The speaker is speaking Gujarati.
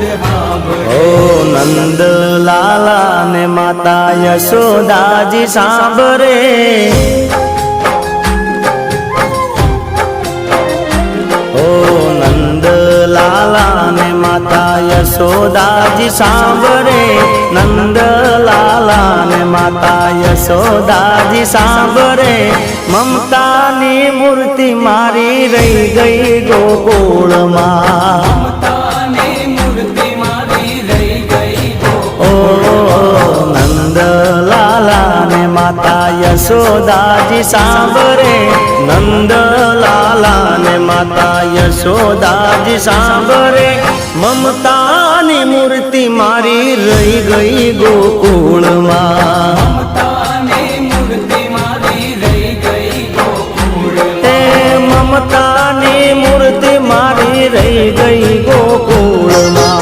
ઓ નંદ લાલા ને માતા યશોદાજી સાંભળે, ઓ નંદ લાલા ને માતા યશોદાજી સાંભળે, નંદ લાલા ને માતા યશોદાજી સાંભળે, મમતાની મૂર્તિ મારી રહી ગઈ ગોકુળમાં, નંદ લાલા ને માતા યશોદાજી સાંભળે, નંદ લાલા ને માતા યશોદાજી સાંભળે, મમતાની મૂર્તિ મારી રહી ગઈ ગોકુળમાં, મમતાની મૂર્તિ મારી રહી ગઈ ગોકુળમાં।